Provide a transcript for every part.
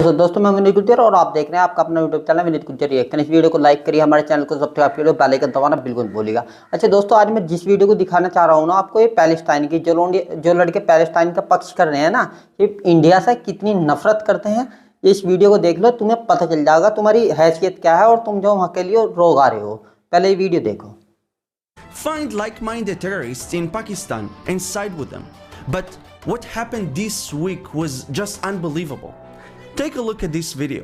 तो दोस्तों मैं विनीत गुर्जर और आप देख रहे हैं आपका अपना YouTube channel Vineet Gurjar reaction. इस वीडियो को लाइक करिए, हमारे चैनल को सब्सक्राइब करिए, बेल आइकन दबाना बिल्कुल मत भूलिएगा। अच्छा दोस्तों, आज मैं जिस वीडियो को दिखाना चाह रहा हूँ ना आपको, ये पैलेस्टाइन की जो लड़के पैलेस्टाइन का पक्ष कर रहे हैं ना, ये इंडिया से कितनी नफरत करते हैं। इस वीडियो को देख लो, तुम्हें पता चल जाएगा तुम्हारी हैसियत क्या है और तुम जो वहाँ के लिए रोग आ रहे हो। पहले ये वीडियो देखो। Find like-minded terrorists in Pakistan and side with them. But what happened this week was just unbelievable. Take a look at this video.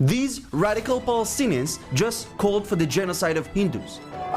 These radical Palestinians just called for the genocide of Hindus.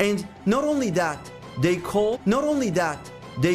And not only that, they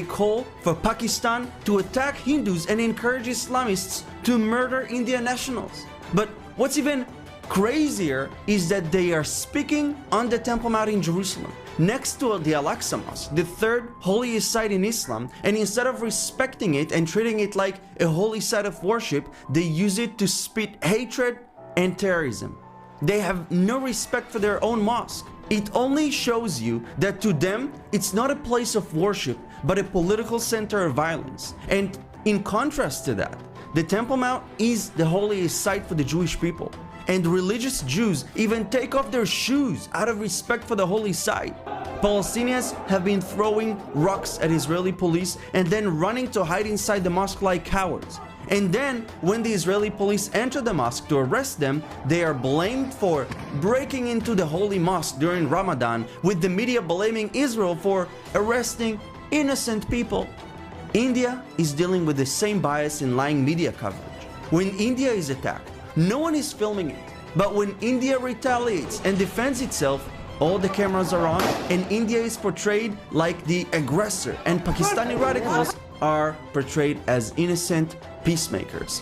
call for Pakistan to attack Hindus and encourage Islamists to murder Indian nationals. But what's even crazier is that they are speaking on the Temple Mount in Jerusalem, next to the Al-Aqsa Mosque, the third holiest site in Islam, and instead of respecting it and treating it like a holy site of worship, they use it to spit hatred and terrorism. They have no respect for their own mosque. It only shows you that to them, it's not a place of worship, but a political center of violence. And in contrast to that, the Temple Mount is the holiest site for the Jewish people. And religious Jews even take off their shoes out of respect for the holy site. Palestinians have been throwing rocks at Israeli police and then running to hide inside the mosque like cowards. And then, when the Israeli police enter the mosque to arrest them, they are blamed for breaking into the holy mosque during Ramadan, with the media blaming Israel for arresting innocent people. India is dealing with the same bias in lying media coverage. When India is attacked, no one is filming it. But when India retaliates and defends itself, all the cameras are on and India is portrayed like the aggressor, and Pakistani radicals are portrayed as innocent peacemakers.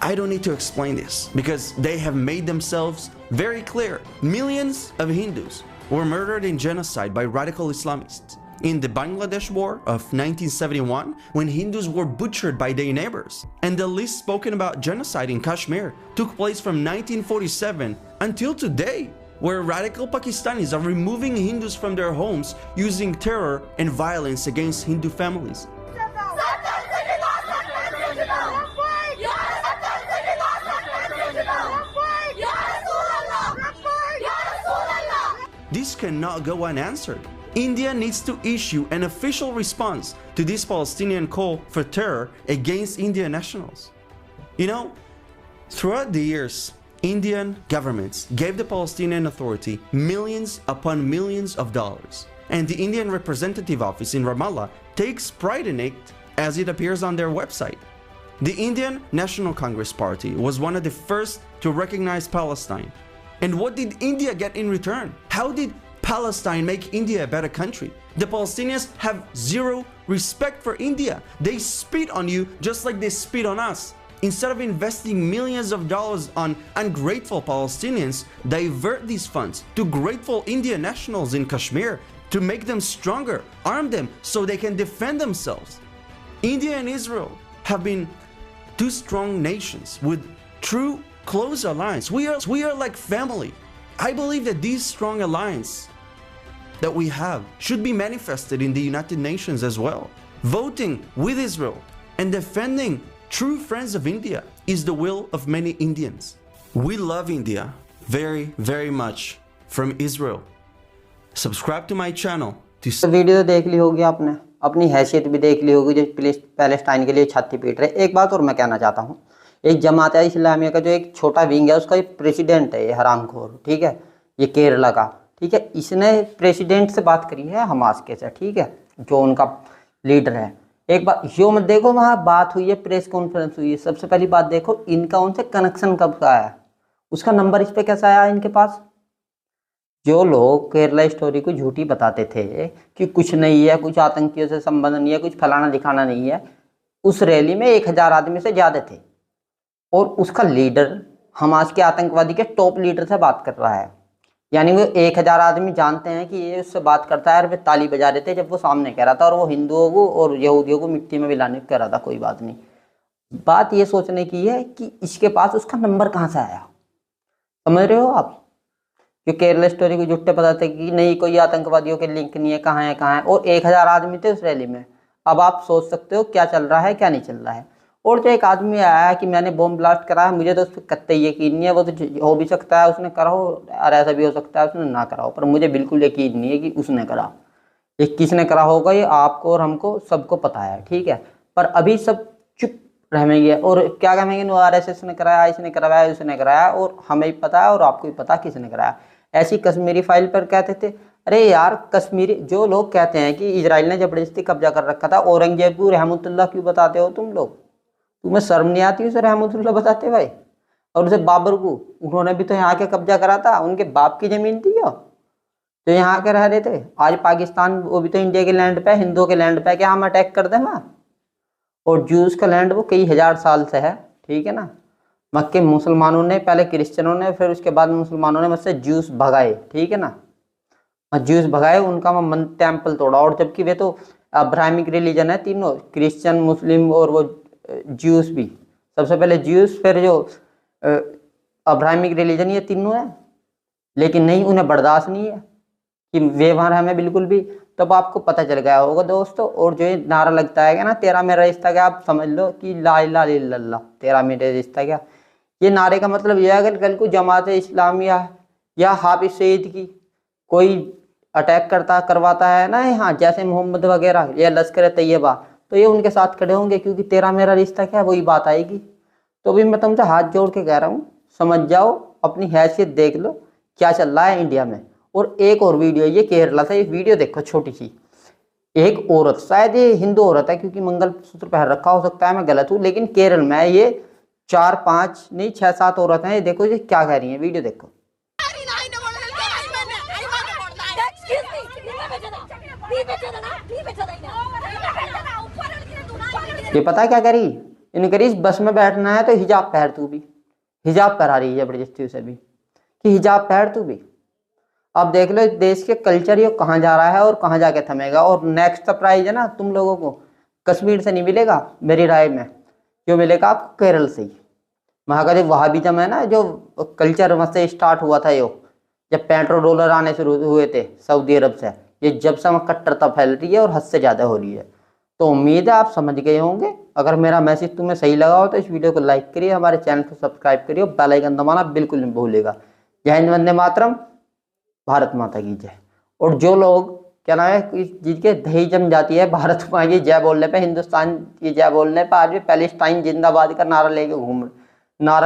I don't need to explain this because they have made themselves very clear. Millions of Hindus were murdered in genocide by radical Islamists. In the Bangladesh War of 1971, when Hindus were butchered by their neighbors. And the least spoken about genocide in Kashmir took place from 1947 until today, where radical Pakistanis are removing Hindus from their homes using terror and violence against Hindu families. This cannot go unanswered. India needs to issue an official response to this Palestinian call for terror against Indian nationals. You know, throughout the years, Indian governments gave the Palestinian Authority millions upon millions of dollars. And the Indian Representative Office in Ramallah takes pride in it, as it appears on their website. The Indian National Congress Party was one of the first to recognize Palestine. And what did India get in return? How did Palestine make India a better country? The Palestinians have zero respect for India. They spit on you just like they spit on us. Instead of investing millions of dollars on ungrateful Palestinians, divert these funds to grateful Indian nationals in Kashmir to make them stronger, arm them so they can defend themselves. India and Israel have been two strong nations with true close alliance. We are like family. I believe that this strong alliance that we have should be manifested in the United Nations as well. Voting with Israel and defending true friends of India is the will of many Indians. We love India very, very much from Israel. Subscribe to my channel to video देख ली होगी आपने, अपनी हैसियत भी देख ली होगी जो Palestine के लिए छाती पीट रहे। एक बात और मैं कहना चाहता हूँ, एक जमात इस्लामिया का जो एक छोटा विंग है उसका एक प्रेसिडेंट है, ये हरामखोर, ठीक है, ये केरला का, ठीक है, इसने प्रेसिडेंट से बात करी है हमास के से, ठीक है, जो उनका लीडर है। एक बात यो मत देखो वहाँ बात हुई है, प्रेस कॉन्फ्रेंस हुई है, सबसे पहली बात देखो इनका उनसे कनेक्शन कब का आया, उसका नंबर इस पे कैसा आया इनके पास। जो लोग केरला स्टोरी को झूठी बताते थे कि कुछ नहीं है, कुछ आतंकियों से संबंध नहीं है, कुछ फलाना दिखाना नहीं है, उस रैली में 1000 आदमी से ज्यादा थे और उसका लीडर हमास के आतंकवादी के टॉप लीडर से बात कर रहा है। यानी वो 1000 आदमी जानते हैं कि ये उससे बात करता है और वे ताली बजा रहे थे जब वो सामने कह रहा था, और वो हिंदुओं को और यहूदियों को मिट्टी में मिलाने को कह रहा था। कोई बात नहीं, बात ये सोचने की है कि इसके पास उसका नंबर कहाँ से आया। समझ रहे हो आप, कि केरला स्टोरी को झूठे पता थे कि नहीं कोई आतंकवादियों के लिंक नहीं है, कहाँ है कहाँ है, और 1000 आदमी थे उस रैली में। अब आप सोच सकते हो क्या चल रहा है क्या नहीं चल रहा है। और जो एक आदमी आया कि मैंने बॉम्ब ब्लास्ट करा है, मुझे तो उस पर कतई यकीन नहीं है, वो तो हो भी सकता है उसने करा हो और ऐसा भी हो सकता है उसने ना करा हो, पर मुझे बिल्कुल यकीन नहीं है कि उसने करा। ये किसने करा होगा ये आपको और हमको सबको पता है, ठीक है। पर अभी सब चुप रहेंगे और क्या कहेंगे, RSS ने कराया, इसने कराया, उसने कराया, और हमें भी पता है और आपको भी पता किसने कराया। ऐसी कश्मीरी फाइल पर कहते थे, अरे यार कश्मीरी जो लोग कहते हैं कि इजराइल ने जबरदस्ती कब्जा कर रखा था, औरंगजेब को रहमतुल्लाह क्यों बताते हो तुम लोग, तुम्हें शर्म नहीं आती उसे रहमतुल्लाह बताते भाई। और उसे बाबर को, उन्होंने भी तो यहाँ के कब्जा करा था, उनके बाप की जमीन थी जो यहाँ के रह रहे थे। आज पाकिस्तान वो भी तो इंडिया के लैंड पे, हिंदुओं के लैंड पे क्या हम अटैक कर दें वहाँ। और जूस का लैंड वो कई हजार साल से है, ठीक है ना। मक्के मुसलमानों ने, पहले क्रिश्चियनों ने, फिर उसके बाद मुसलमानों ने मुझसे जूस भगाए, ठीक है ना। जूस भगाए, उनका मन टेम्पल तोड़ा, और जबकि वे तो अब्राहमिक रिलीजन है तीनों, क्रिश्चियन, मुस्लिम और वो ज्यूस भी। सबसे पहले ज्यूस, फिर जो अब्राहमिक रिलीजन, ये तीनों है। लेकिन नहीं, उन्हें बर्दाश्त नहीं है कि व्यवहार हमें बिल्कुल भी। तब आपको पता चल गया होगा दोस्तों। और जो ये नारा लगता है क्या ना, तेरा मेरा रिश्ता क्या, आप समझ लो कि ला इलाहा इल्लल्लाह, तेरा मेरा रिश्ता क्या। ये नारे का मतलब यह है, अगर कल को जमात इस्लामिया या हाफिज सईद की कोई अटैक करवाता है ना यहाँ, जैसे मोहम्मद वगैरह या लश्कर तैयबा, तो ये उनके साथ खड़े होंगे, क्योंकि तेरा मेरा रिश्ता क्या, वही बात आएगी। तो भी मैं तुमसे हाथ जोड़ के कह रहा हूँ, समझ जाओ, अपनी हैसियत देख लो क्या चल रहा है इंडिया में। और एक और वीडियो, ये केरला से, एक वीडियो देखो छोटी सी। एक औरत, शायद ये हिंदू औरत है क्योंकि मंगलसूत्र पहन रखा, हो सकता है मैं गलत हूँ, लेकिन केरल में ये 4-5 नहीं 6-7 औरतें हैं। ये देखो ये क्या कह रही हैं, वीडियो देखो। ये पता है क्या कह रही, इन करी बस में बैठना है तो हिजाब पहन, तू भी हिजाब पहना रही है जबरदस्ती उसे भी, कि हिजाब पहन तू भी। अब देख लो देश के कल्चर ये कहाँ जा रहा है और कहाँ जाके थमेगा। और नेक्स्ट सरप्राइज है ना, तुम लोगों को कश्मीर से नहीं मिलेगा मेरी राय में, जो मिलेगा आपको केरल से ही। वहाँ का जो वहाबिज़म है ना, जो कल्चर वहाँ से स्टार्ट हुआ था, यो जब पेट्रोल डॉलर आने शुरू हुए थे सऊदी अरब से, ये जब से वहाँ कट्टरता फैल रही है और हद से ज़्यादा हो रही है। तो उम्मीद है आप समझ गए होंगे। अगर मेरा मैसेज तुम्हें सही लगा हो तो इस वीडियो को लाइक करिए, हमारे चैनल को सब्सक्राइब करिए, बेल आइकन दबाना बिल्कुल नहीं भूलिएगा। जय हिंद, वंदे मातरम, भारत माता की जय। और जो लोग क्या नाम है जिनके दही जम जाती है भारत माँ की जय बोलने पे, हिंदुस्तान की जय बोलने पे, आज भी पैलेस्टाइन जिंदाबाद का नारा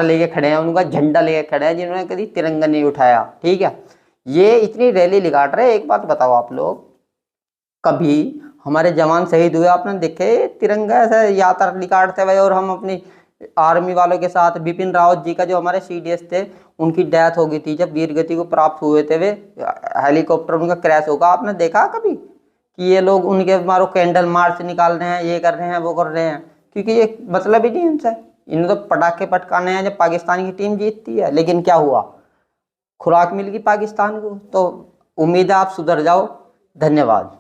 लेके खड़े हैं, उनका झंडा लेके खड़े हैं, जिन्होंने कभी तिरंगा नहीं उठाया, ठीक है। ये इतनी रैली निकाल रहे। एक बात बताओ आप लोग, कभी हमारे जवान शहीद हुए आपने देखे तिरंगा ऐसा यात्रा निकालते हुए? और हम अपनी आर्मी वालों के साथ, बिपिन रावत जी का जो हमारे CDS थे, उनकी डेथ हो गई थी जब वीर गति को प्राप्त हुए थे, वे हेलीकॉप्टर उनका क्रैश होगा। आपने देखा कभी कि ये लोग उनके मारो कैंडल मार्च निकाल रहे हैं, ये कर रहे हैं, वो कर रहे हैं? क्योंकि ये मतलब ही नहीं उनसे, इन्हें तो पटाखे पटकाने हैं जब पाकिस्तान की टीम जीतती है। लेकिन क्या हुआ, खुराक मिल गई पाकिस्तान को। तो उम्मीद है आप सुधर जाओ। धन्यवाद।